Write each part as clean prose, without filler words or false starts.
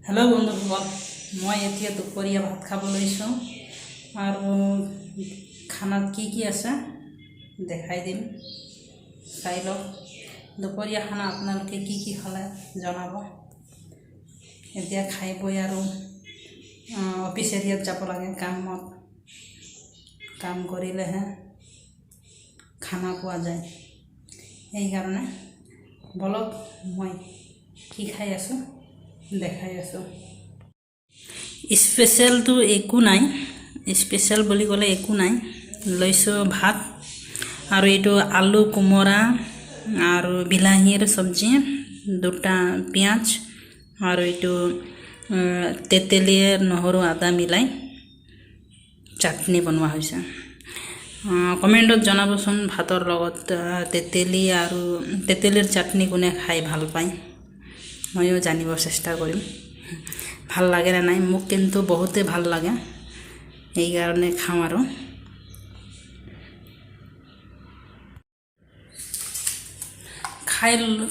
Hello बंधुসকল, मैं এতিয়া দুপৰীয়া ভাত খাব লৈছোঁ আৰু খানাত কি আছে দেখাই দিম, চাই লওক। দুপৰীয়া খানা আপোনালোকে কি খালে জনাব। এতিয়া খাই বৈ আৰু অফিচ এৰিয়াত যাব লাগে, কাম কৰিলেহে খানা পোৱা যায়। সেইকাৰণে বলক মই কি খাই আছোঁ দেখাই আছোঁ। স্পেচিয়েলটো একো নাই, স্পেচিয়েল বুলি ক'লে একো নাই। লৈছোঁ ভাত আৰু এইটো আলু কোমোৰা আৰু বিলাহীৰ চব্জি, দুটা পিঁয়াজ আৰু এইটো তেতেলী নহৰু আদা মিলাই চাটনি বনোৱা হৈছে। কমেণ্টত জনাবচোন ভাতৰ লগত তেতেলী আৰু তেতেলীৰ চাটনি কোনে খাই ভাল পায়, ময়ো জানিব চেষ্টা কৰিম। ভাল লাগে না নাই, মোক কিন্তু বহুতে ভাল লাগে, সেইকাৰণে খাওঁ। আৰু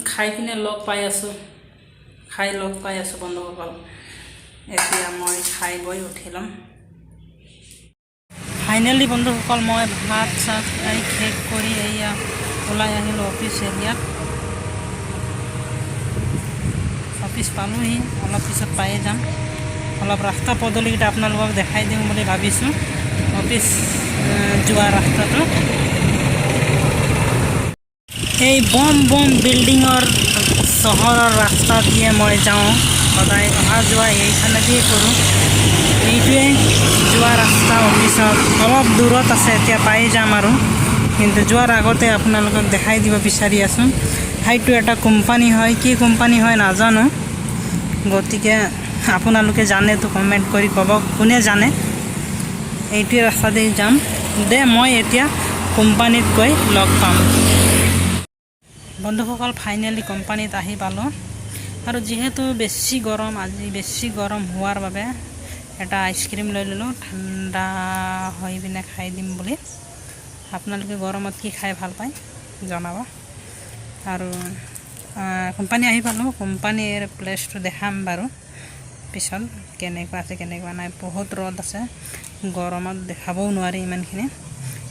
খাই পিনে লগ পাই আছোঁ বন্ধুসকল। এতিয়া মই খাই বৈ উঠি ল'ম। ফাইনেলি বন্ধুসকল, মই ভাত চাত খাই শেষ কৰি এয়া ওলাই আহিলোঁ অফিচ এৰিয়াত। অফিচ পালোহি, অলপ পিছত পায়ে যাম। অলপ ৰাস্তা পদূলিকেইটা আপোনালোকক দেখাই দিম বুলি ভাবিছোঁ। অফিচ যোৱা ৰাস্তাটো এই বম বিল্ডিঙৰ চহৰৰ ৰাস্তা দিয়ে মই যাওঁ, সদায় অহা যোৱা এইখনেদিয়ে কৰোঁ। এইটোৱে যোৱা ৰাস্তা অফিচত, অলপ দূৰত আছে, এতিয়া পায়ে যাম। আৰু কিন্তু যোৱাৰ আগতে আপোনালোকক দেখাই দিব বিচাৰি আছোঁ। সেইটো এটা কোম্পানী হয়, কি কোম্পানী হয় নাজানো, গতিকে আপোনালোকে জানেতো কমেণ্ট কৰি ক'ব কোনে জানে। এইটোৱে ৰাস্তাতে যাম দে, মই এতিয়া কোম্পানীত গৈ লগ পাম। বন্ধুসকল, ফাইনেলি কোম্পানীত আহি পালোঁ। আৰু যিহেতু বেছি গৰম, আজি বেছি গৰম হোৱাৰ বাবে এটা আইচক্ৰীম লৈ ল'লোঁ, ঠাণ্ডা হৈ পিনে খাই দিম বুলি। আপোনালোকে গৰমত কি খাই ভাল পায় জনাব। আৰু কোম্পানী আহি পালোঁ, কোম্পানীৰ প্লেচটো দেখাম বাৰু পিছত, কেনেকুৱা আছে কেনেকুৱা নাই। বহুত ৰ'দ আছে, গৰমত দেখাবও নোৱাৰি ইমানখিনি,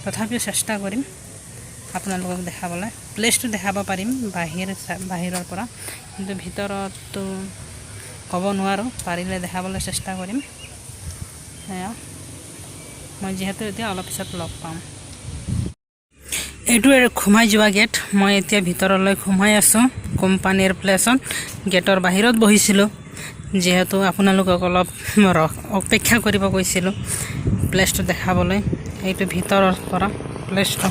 তথাপিও চেষ্টা কৰিম আপোনালোকক দেখাবলৈ। প্লেচটো দেখাব পাৰিম বাহিৰৰ পৰা, কিন্তু ভিতৰততো ক'ব নোৱাৰোঁ, পাৰিলে দেখাবলৈ চেষ্টা কৰিম। সেয়া মই যিহেতু এতিয়া অলপ পিছত লগ পাম। এইটো সোমাই যোৱা গেট, মই এতিয়া ভিতৰলৈ সোমাই আছোঁ কোম্পানীৰ প্লেচত। গেটৰ বাহিৰত বহিছিলোঁ, যিহেতু আপোনালোকক অলপ অপেক্ষা কৰিব কৈছিলোঁ প্লেচটো দেখাবলৈ। এইটো ভিতৰৰ পৰা প্লেচটো।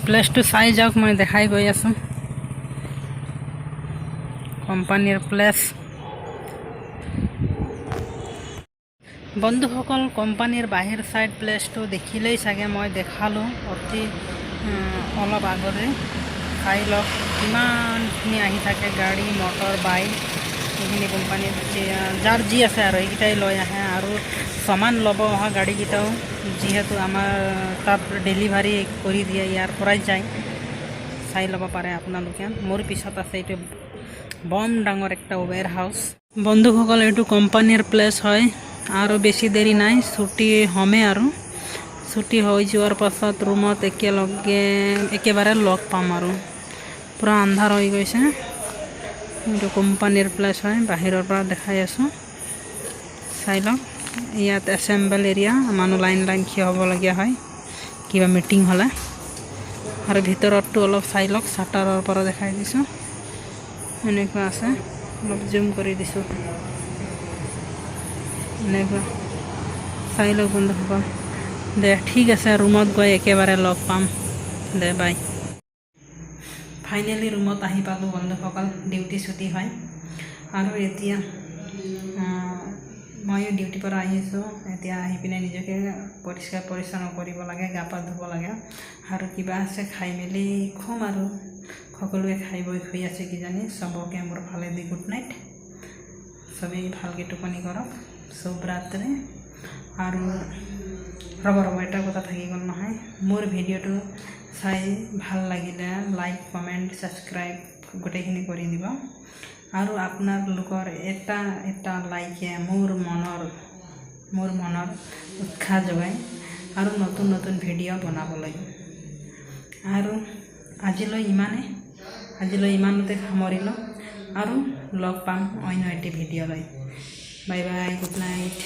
প্লেচটো চাই যাওক, মই দেখাই গৈ আছোঁ কোম্পানীৰ প্লেচ। বন্ধুসকল, কোম্পানীৰ বাহিৰ চাইড প্লেচটো দেখিলেই চাগে মই দেখালোঁ অলপ আগতে। চাই লওক কিমানখিনি আহি থাকে গাড়ী মটৰ বাইক, এইখিনি কোম্পানীত যাৰ যি আছে আৰু এইকেইটাই লৈ আহে। আৰু সামান ল'ব অহা গাড়ীকেইটাও যিহেতু আমাৰ তাত ডেলিভাৰী কৰি দিয়ে, ইয়াৰ পৰাই যায়, চাই ল'ব পাৰে আপোনালোকে। মোৰ পিছত আছে এইটো বম ডাঙৰ একটা ৱেৰ হাউচ। বন্ধুসকল, এইটো কোম্পানীৰ প্লেচ হয়, আৰু বেছি দেৰি নাই, ছুটি হ'মে। আৰু ছুটি হৈ যোৱাৰ পাছত ৰুমত একেবাৰে লগ পাম। আৰু পূৰা আন্ধাৰ হৈ গৈছে। এইটো কোম্পানীৰ প্লেচ হয়, বাহিৰৰ পৰা দেখাই আছোঁ, চাই লওক। ইয়াত এছেম্বল এৰিয়া, মানুহ লাইন থিয় হ'বলগীয়া হয় কিবা মিটিং হ'লে। আৰু ভিতৰতটো অলপ চাই লওক, শ্বাটাৰৰ পৰা দেখাই দিছোঁ, এনেকুৱা আছে। অলপ জুম কৰি দিছোঁ, এনেকুৱা চাই লওক বন্ধুসকল। দে ঠিক আছে, ৰুমত গৈ একেবাৰে লগ পাম দে, বাই। ফাইনেলি ৰুমত আহি পালোঁ বন্ধুসকল, ডিউটি ছুটি হয়। আৰু এতিয়া ময়ো ডিউটিৰ পৰা আহিছোঁ। এতিয়া আহি পিনে নিজকে পৰিষ্কাৰ পৰিচ্ছন্ন কৰিব লাগে, গা পা ধুব লাগে, আৰু কিবা আছে খাই মেলি খুম। আৰু সকলোৱে খাই বৈ শুই আছে কিজানি। চবকে মোৰ ফালেদি গুড নাইট, চবেই ভালকৈ টোপনি কৰক, শুভৰাত্ৰি। আৰু ৰ'ব এটা কথা থাকি গ'ল নহয়, মোৰ ভিডিঅ'টো চাই ভাল লাগিলে লাইক কমেণ্ট ছাবস্ক্ৰাইব গোটেইখিনি কৰি দিব আৰু আপোনালোকৰ এটা এটা লাইকে মোৰ মনৰ উৎসাহ যোগায় আৰু নতুন নতুন ভিডিঅ' বনাবলৈ আৰু আজিলৈ ইমানতে সামৰিলোঁ আৰু লগ পাম অন্য এটি ভিডিঅ'লৈ বাই বাই গুড নাইট।